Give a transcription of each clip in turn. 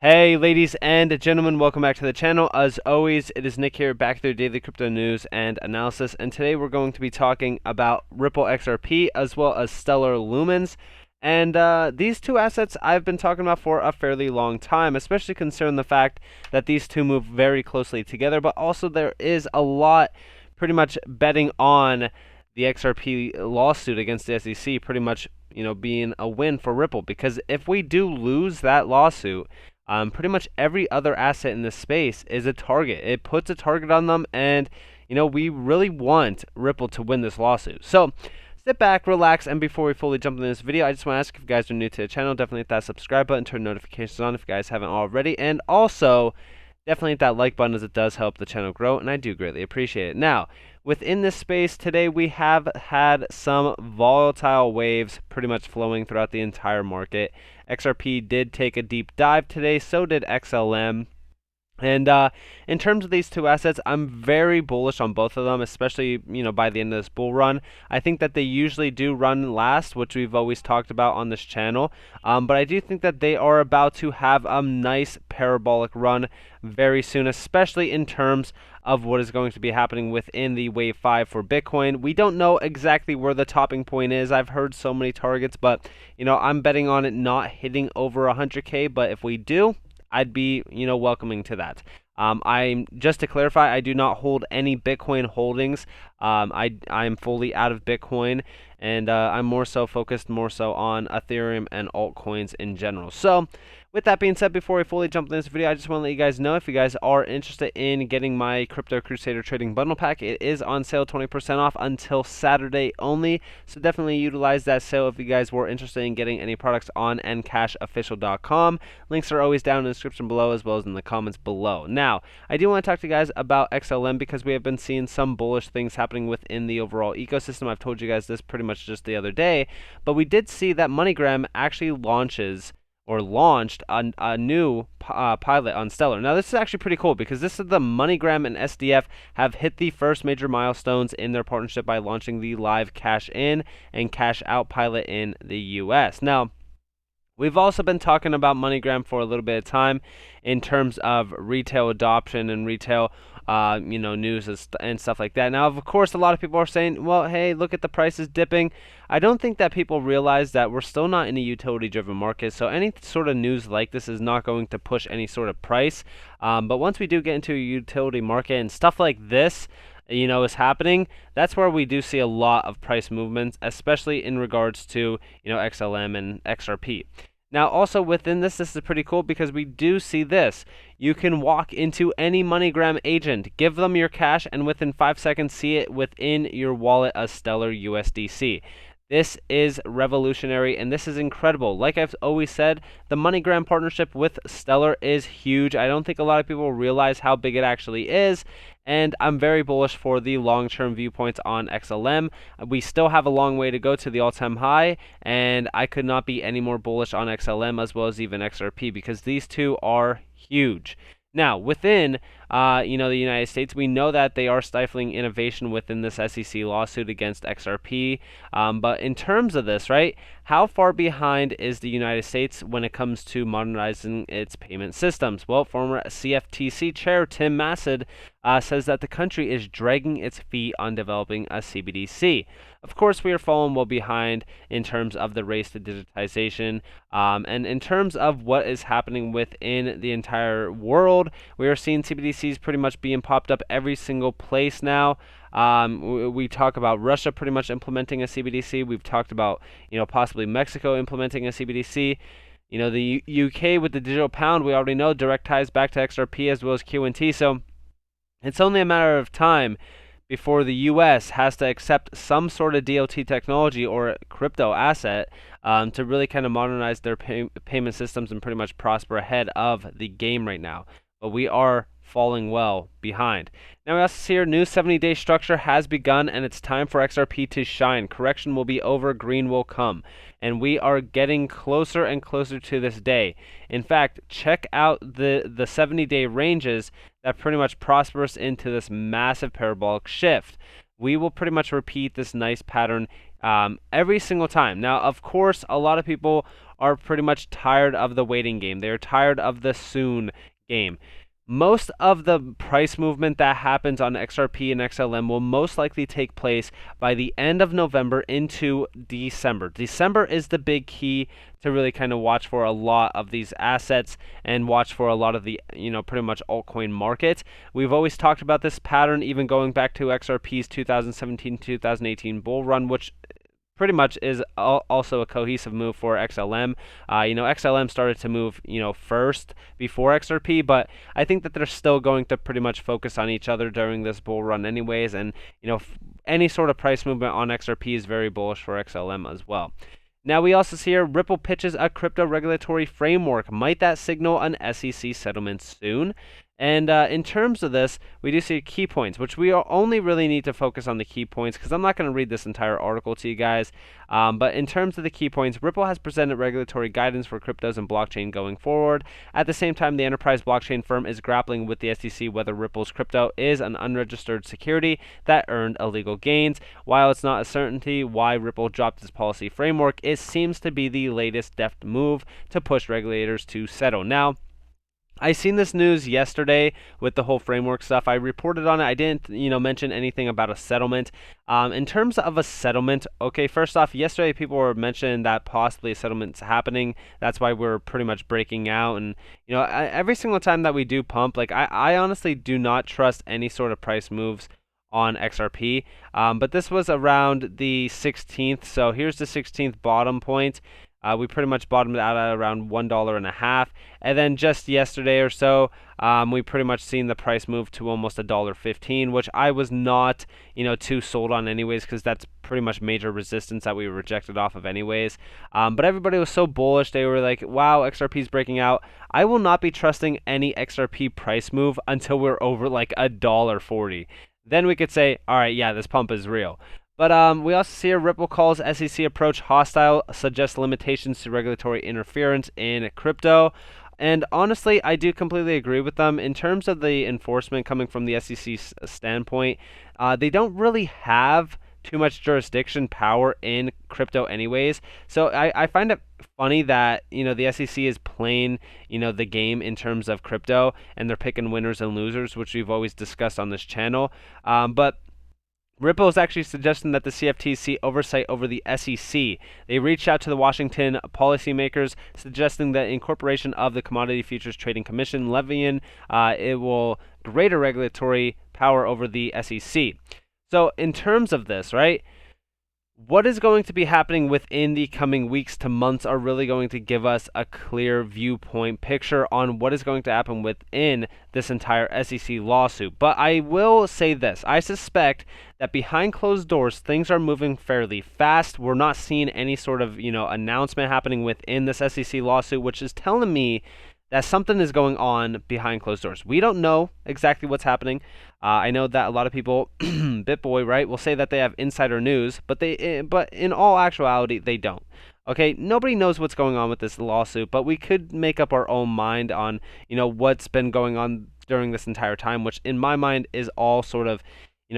Hey ladies and gentlemen, welcome back to the channel. As always, it is Nick here, back with your daily crypto news and analysis, and today we're going to be talking about Ripple XRP as well as Stellar Lumens. And these two assets I've been talking about for a fairly long time, especially considering the fact that these two move very closely together, but also there is a lot pretty much betting on the XRP lawsuit against the SEC pretty much, being a win for Ripple, because if we do lose that lawsuit, pretty much every other asset in this space is a target. It puts a target on them, and we really want Ripple to win this lawsuit. So sit back, relax, and before we fully jump into this video, I just want to ask if you guys are new to the channel, definitely hit that subscribe button, turn notifications on if you guys haven't already, and also definitely hit that like button, as it does help the channel grow, and I do greatly appreciate it. Now, within this space today, we have had some volatile waves pretty much flowing throughout the entire market. XRP did take a deep dive today, so did XLM. And in terms of these two assets, I'm very bullish on both of them, especially, by the end of this bull run. I think that they usually do run last, which we've always talked about on this channel. But I do think that they are about to have a nice parabolic run very soon, especially in terms of what is going to be happening within the Wave 5 for Bitcoin. We don't know exactly where the topping point is. I've heard so many targets, but, I'm betting on it not hitting over 100K. But if we do, I'd be, welcoming to that. I'm just to clarify, I do not hold any Bitcoin holdings. I'm fully out of Bitcoin, and I'm more so focused on Ethereum and altcoins in general. So, with that being said, before we fully jump into this video, I just want to let you guys know, if you guys are interested in getting my Crypto Crusader Trading Bundle Pack, it is on sale 20% off until Saturday only. So definitely utilize that sale if you guys were interested in getting any products on NCashOfficial.com. Links are always down in the description below, as well as in the comments below. Now, I do want to talk to you guys about XLM, because we have been seeing some bullish things happening within the overall ecosystem. I've told you guys this pretty much just the other day, but we did see that MoneyGram actually launched a new pilot on Stellar. Now, this is actually pretty cool, because this is the MoneyGram and SDF have hit the first major milestones in their partnership by launching the live cash in and cash out pilot in the US. Now, we've also been talking about MoneyGram for a little bit of time in terms of retail adoption and retail news and stuff like that. Now, of course, a lot of people are saying, well, hey, look at the prices dipping. I don't think that people realize that we're still not in a utility-driven market, so any sort of news like this is not going to push any sort of price. But once we do get into a utility market and stuff like this, is happening, that's where we do see a lot of price movements, especially in regards to, XLM and XRP. Now, also within this is pretty cool, because we do see this. You can walk into any MoneyGram agent, give them your cash, and within 5 seconds see it within your wallet as Stellar USDC. This is revolutionary, and this is incredible. Like I've always said, the MoneyGram partnership with Stellar is huge. I don't think a lot of people realize how big it actually is, and I'm very bullish for the long-term viewpoints on XLM. We still have a long way to go to the all-time high, and I could not be any more bullish on XLM as well as even XRP, because these two are huge. Now, within, the United States, we know that they are stifling innovation within this SEC lawsuit against XRP. But in terms of this, right, how far behind is the United States when it comes to modernizing its payment systems? Well, former CFTC chair Tim Massad says that the country is dragging its feet on developing a CBDC. Of course, we are falling well behind in terms of the race to digitization, and in terms of what is happening within the entire world. We are seeing CBDCs pretty much being popped up every single place now. We talk about Russia pretty much implementing a CBDC. We've talked about, possibly Mexico implementing a CBDC. The UK with the digital pound, we already know, direct ties back to XRP as well as QNT. So it's only a matter of time before the US has to accept some sort of DLT technology or crypto asset to really kind of modernize their payment systems and pretty much prosper ahead of the game right now. But we are falling well behind. Now, we also see our new 70-day structure has begun, and it's time for XRP to shine. Correction will be over, green will come. And we are getting closer and closer to this day. In fact, check out the 70-day ranges that pretty much prosper us into this massive parabolic shift. We will pretty much repeat this nice pattern every single time. Now, of course, a lot of people are pretty much tired of the waiting game. They're tired of the soon game. Most of the price movement that happens on XRP and XLM will most likely take place by the end of November into December. December is the big key to really kind of watch for a lot of these assets and watch for a lot of the, pretty much altcoin market. We've always talked about this pattern, even going back to XRP's 2017-2018 bull run, which pretty much is also a cohesive move for XLM. XLM started to move, first before XRP, but I think that they're still going to pretty much focus on each other during this bull run anyways, and, any sort of price movement on XRP is very bullish for XLM as well. Now we also see here Ripple pitches a crypto regulatory framework. Might that signal an SEC settlement soon? And in terms of this, we do see key points, which we only really need to focus on the key points because I'm not going to read this entire article to you guys. But in terms of the key points, Ripple has presented regulatory guidance for cryptos and blockchain going forward. At the same time, the enterprise blockchain firm is grappling with the SEC whether Ripple's crypto is an unregistered security that earned illegal gains. While it's not a certainty why Ripple dropped its policy framework, it seems to be the latest deft move to push regulators to settle. Now, I seen this news yesterday with the whole framework stuff. I reported on it. I didn't, mention anything about a settlement. In terms of a settlement, okay, first off, yesterday people were mentioning that possibly a settlement's happening. That's why we're pretty much breaking out. And, every single time that we do pump, I honestly do not trust any sort of price moves on XRP. But this was around the 16th. So here's the 16th bottom point. We pretty much bottomed out at around $1.50, and then just yesterday or so, we pretty much seen the price move to almost $1.15, which I was not, too sold on anyways, because that's pretty much major resistance that we were rejected off of anyways. But everybody was so bullish; they were like, "Wow, XRP is breaking out." I will not be trusting any XRP price move until we're over like $1.40. Then we could say, "All right, yeah, this pump is real." But we also see a Ripple calls SEC approach hostile, suggests limitations to regulatory interference in crypto. And honestly, I do completely agree with them. In terms of the enforcement coming from the SEC's standpoint, they don't really have too much jurisdiction power in crypto anyways. So I find it funny that, the SEC is playing, the game in terms of crypto, and they're picking winners and losers, which we've always discussed on this channel. But Ripple is actually suggesting that the CFTC see oversight over the SEC. They reached out to the Washington policymakers, suggesting that incorporation of the Commodity Futures Trading Commission levying it will greater regulatory power over the SEC. So in terms of this, right, what is going to be happening within the coming weeks to months are really going to give us a clear viewpoint picture on what is going to happen within this entire SEC lawsuit. But I will say this. I suspect that behind closed doors, things are moving fairly fast. We're not seeing any sort of, announcement happening within this SEC lawsuit, which is telling me that something is going on behind closed doors. We don't know exactly what's happening. I know that a lot of people, BitBoy, right, will say that they have insider news, but in all actuality, they don't. Okay, nobody knows what's going on with this lawsuit, but we could make up our own mind on, what's been going on during this entire time, which in my mind is all sort of,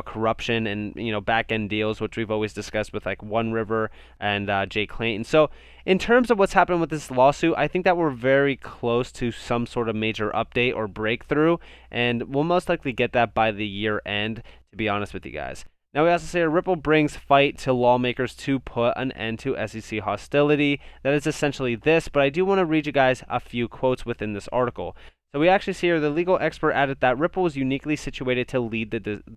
corruption and, back end deals, which we've always discussed with like One River and Jay Clayton. So in terms of what's happened with this lawsuit, I think that we're very close to some sort of major update or breakthrough, and we'll most likely get that by the year end, to be honest with you guys. Now we also say Ripple brings fight to lawmakers to put an end to SEC hostility. That is essentially this, but I do want to read you guys a few quotes within this article. So we actually see here the legal expert added that Ripple is uniquely situated to lead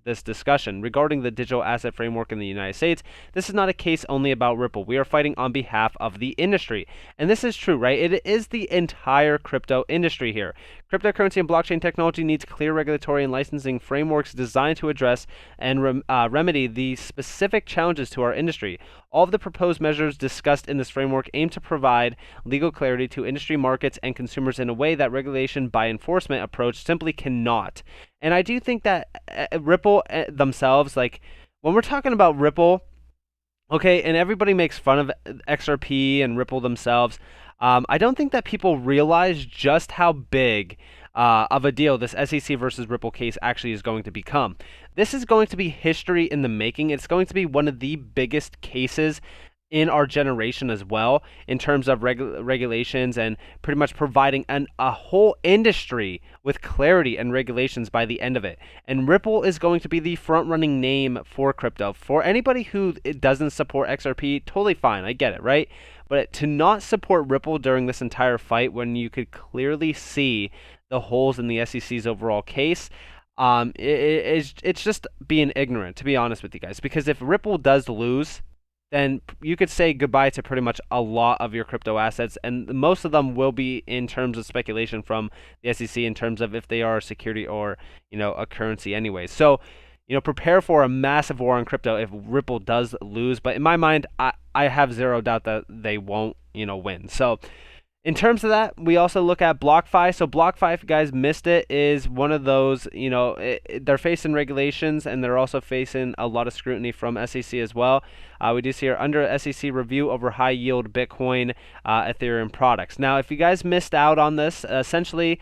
this discussion regarding the digital asset framework in the United States. This is not a case only about Ripple. We are fighting on behalf of the industry. And this is true, right? It is the entire crypto industry here. Cryptocurrency and blockchain technology needs clear regulatory and licensing frameworks designed to address and remedy the specific challenges to our industry. All of the proposed measures discussed in this framework aim to provide legal clarity to industry markets and consumers in a way that regulation by enforcement approach simply cannot. And I do think that Ripple themselves, like when we're talking about Ripple, okay, and everybody makes fun of XRP and Ripple themselves, I don't think that people realize just how big of a deal this SEC versus Ripple case actually is going to become. This is going to be history in the making. It's going to be one of the biggest cases in our generation as well, in terms of regulations and pretty much providing a whole industry with clarity and regulations by the end of it. And Ripple is going to be the front running name for crypto. For anybody who doesn't support XRP, totally fine, I get it, right? But to not support Ripple during this entire fight when you could clearly see the holes in the SEC's overall case, it's just being ignorant, to be honest with you guys. Because if Ripple does lose, then you could say goodbye to pretty much a lot of your crypto assets, and most of them will be in terms of speculation from the SEC in terms of if they are a security or, a currency anyways. So, prepare for a massive war on crypto if Ripple does lose, but in my mind, I have zero doubt that they won't, win. So, in terms of that, we also look at BlockFi. So BlockFi, if you guys missed it, is one of those, they're facing regulations and they're also facing a lot of scrutiny from SEC as well. We do see here under SEC review over high yield Bitcoin, Ethereum products. Now, if you guys missed out on this, essentially,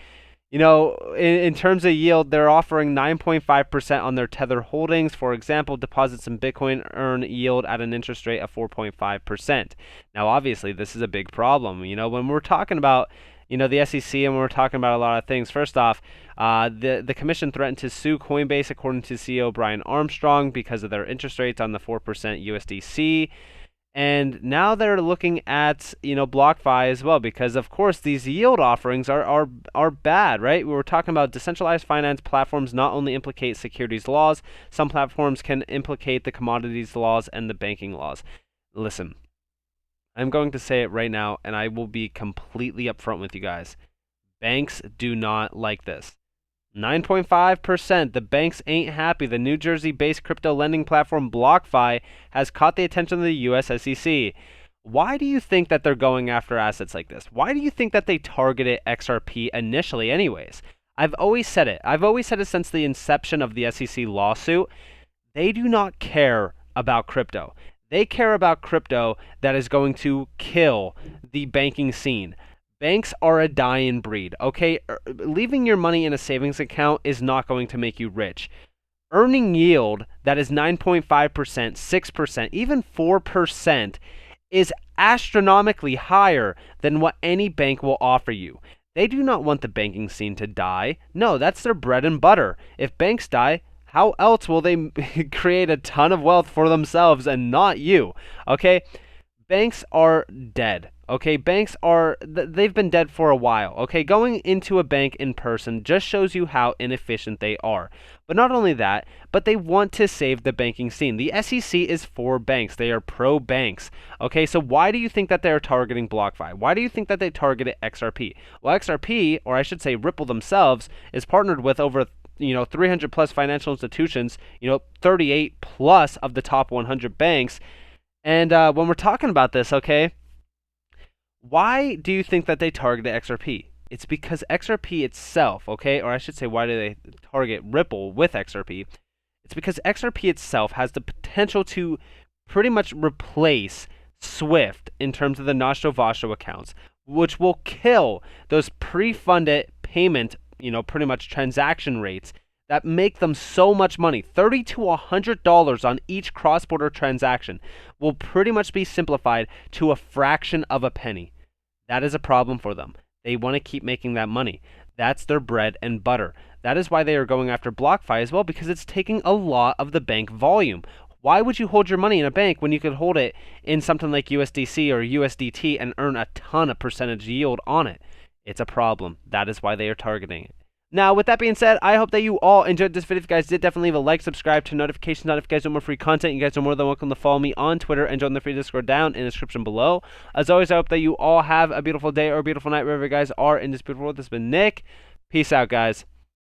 in terms of yield, they're offering 9.5% on their Tether holdings. For example, deposits in Bitcoin earn yield at an interest rate of 4.5%. Now, obviously, this is a big problem. When we're talking about, the SEC and when we're talking about a lot of things, first off, the commission threatened to sue Coinbase, according to CEO Brian Armstrong, because of their interest rates on the 4% USDC. And now they're looking at, BlockFi as well, because of course these yield offerings are bad, right? We were talking about decentralized finance platforms not only implicate securities laws, some platforms can implicate the commodities laws and the banking laws. Listen, I'm going to say it right now, and I will be completely upfront with you guys. Banks do not like this. 9.5%. The banks ain't happy. The New Jersey-based crypto lending platform BlockFi has caught the attention of the U.S. SEC. Why do you think that they're going after assets like this? Why do you think that they targeted XRP initially anyways? I've always said it. I've always said it since the inception of the SEC lawsuit. They do not care about crypto. They care about crypto that is going to kill the banking scene. Banks are a dying breed, okay? Leaving your money in a savings account is not going to make you rich. Earning yield that is 9.5%, 6%, even 4% is astronomically higher than what any bank will offer you. They do not want the banking scene to die. No, that's their bread and butter. If banks die, how else will they create a ton of wealth for themselves and not you, okay? Banks are dead. Okay, banks they've been dead for a while. Okay, going into a bank in person just shows you how inefficient they are. But not only that, but they want to save the banking scene. The SEC is for banks. They are pro-banks. Okay, so why do you think that they're targeting BlockFi? Why do you think that they targeted XRP? Well, XRP, or I should say Ripple themselves, is partnered with over 300 plus financial institutions, 38 plus of the top 100 banks. And when we're talking about this, okay, why do you think that they targeted XRP? It's because XRP itself, okay, or I should say, why do they target Ripple with XRP? It's because XRP itself has the potential to pretty much replace Swift in terms of the Nostro Vostro accounts, which will kill those pre-funded payment, pretty much transaction rates that make them so much money. $30 to $100 on each cross-border transaction will pretty much be simplified to a fraction of a penny. That is a problem for them. They want to keep making that money. That's their bread and butter. That is why they are going after BlockFi as well, because it's taking a lot of the bank volume. Why would you hold your money in a bank when you could hold it in something like USDC or USDT and earn a ton of percentage yield on it? It's a problem. That is why they are targeting it. Now, with that being said, I hope that you all enjoyed this video. If you guys did, definitely leave a like, subscribe, to notifications on if you guys want more free content. You guys are more than welcome to follow me on Twitter and join the free Discord down in the description below. As always, I hope that you all have a beautiful day or a beautiful night wherever you guys are in this beautiful world. This has been Nick. Peace out, guys.